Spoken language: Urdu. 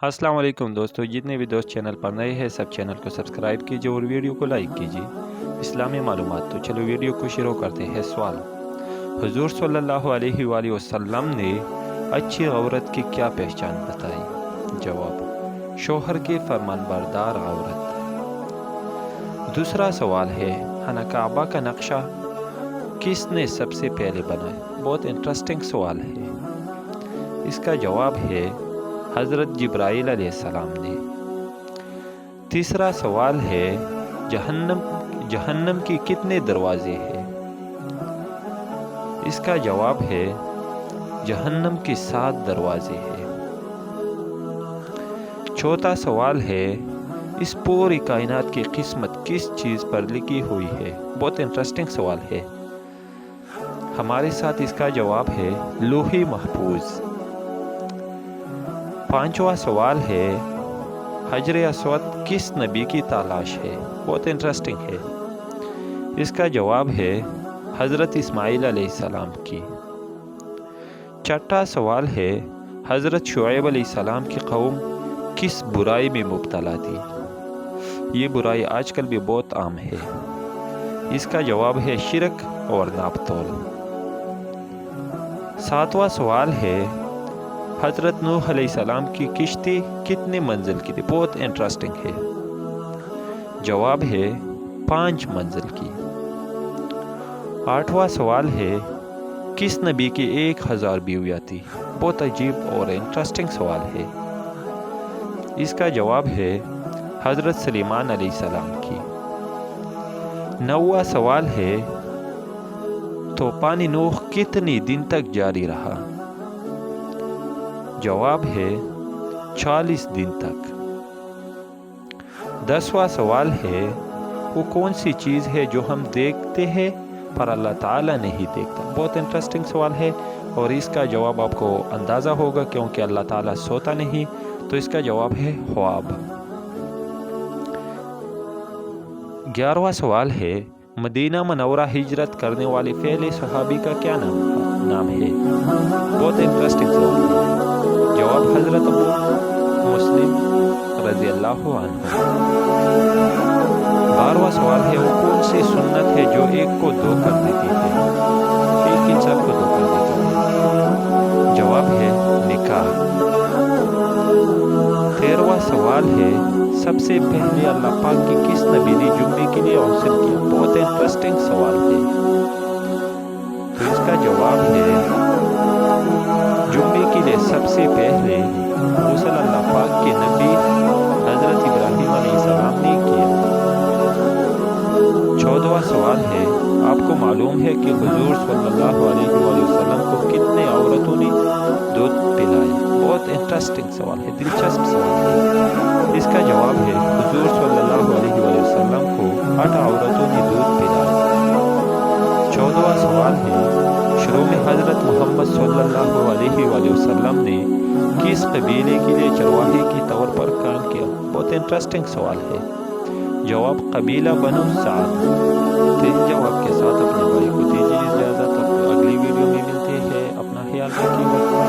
السلام علیکم دوستو، جتنے بھی دوست چینل پر نئے ہیں سب چینل کو سبسکرائب کیجئے اور ویڈیو کو لائک کیجئے۔ اسلامی معلومات، تو چلو ویڈیو کو شروع کرتے ہیں۔ سوال: حضور صلی اللہ علیہ وآلہ وسلم نے اچھی عورت کی کیا پہچان بتائی؟ جواب: شوہر کی فرمان بردار عورت۔ دوسرا سوال ہے، خانہ کعبہ کا نقشہ کس نے سب سے پہلے بنایا؟ بہت انٹرسٹنگ سوال ہے۔ اس کا جواب ہے حضرت جبرائیل علیہ السلام نے۔ تیسرا سوال ہے، جہنم کی کتنے دروازے ہیں؟ اس کا جواب ہے جہنم کی 7 دروازے ہیں۔ چوتھا سوال ہے، اس پوری کائنات کی قسمت کس چیز پر لکھی ہوئی ہے؟ بہت انٹرسٹنگ سوال ہے۔ ہمارے ساتھ اس کا جواب ہے لوح محفوظ۔ پانچواں سوال ہے، حجر اسود کس نبی کی تالاش ہے؟ بہت انٹرسٹنگ ہے۔ اس کا جواب ہے حضرت اسماعیل علیہ السلام کی۔ چھٹا سوال ہے، حضرت شعیب علیہ السلام کی قوم کس برائی میں مبتلا تھی؟ یہ برائی آج کل بھی بہت عام ہے۔ اس کا جواب ہے شرک اور ناپ تول۔ ساتواں سوال ہے، حضرت نوح علیہ السلام کی کشتی کتنے منزل کی تھی؟ بہت انٹرسٹنگ ہے۔ جواب ہے 5 منزل کی۔ 8واں سوال ہے، کس نبی کی 1000 بیویاں تھی؟ بہت عجیب اور انٹرسٹنگ سوال ہے۔ اس کا جواب ہے حضرت سلیمان علیہ السلام کی۔ 9واں سوال ہے، طوفان نوح کتنی دن تک جاری رہا؟ جواب ہے 40 دن تک۔ 10واں سوال ہے، وہ کون سی چیز ہے جو ہم دیکھتے ہیں پر اللہ تعالیٰ نہیں دیکھتا؟ بہت انٹرسٹنگ سوال ہے اور اس کا جواب آپ کو اندازہ ہوگا کیونکہ اللہ تعالیٰ سوتا نہیں، تو اس کا جواب ہے خواب۔ 11واں سوال ہے، مدینہ منورہ ہجرت کرنے والے پہلے صحابی کا کیا نام ہے؟ بہت انٹرسٹنگ سوال ہے۔ جواب حضرت ابو مسلم رضی اللہ عنہ۔ 12واں سوال ہے، وہ کون سی سنت ہے جو ایک کو 2 کر دیتی ہے؟ ایک انسان کو 2 کر دیتی ہے۔ جواب ہے نکاح۔ 13واں سوال ہے، سب سے پہلے اللہ پاک کی کس نبی نے جمعے کے لیے غسل کیا؟ بہت انٹرسٹنگ سوال ہے۔ تو اس کا جواب ہے جمعے کے لیے سب سے پہلے غسل اللہ پاک کے نبی حضرت ابراہیم علیہ السلام نے کیا۔ 14واں سوال ہے، آپ کو معلوم ہے کہ حضور صلی اللہ علیہ وآلہ وسلم کو کتنے عورتوں نے دودھ پلایا؟ بہت انٹرسٹنگ سوال ہے، دلچسپ سوال ہے۔ اس کا جواب ہے حضور صلی اللہ علیہ وآلہ وسلم کو 8 عورتوں نے دودھ پلایا۔ 14واں سوال ہے، شروع میں حضرت محمد صلی اللہ علیہ وآلہ وسلم نے کس قبیلے کے لیے چرواہے کے طور پر کام کیا؟ بہت انٹرسٹنگ سوال ہے۔ جواب قبیلہ بنو سعد۔ تو اس جواب کے ساتھ اپنے بھائی کو دیجیے اجازت، اگلی ویڈیو میں ملتے ہیں۔ اپنا خیال رکھیے۔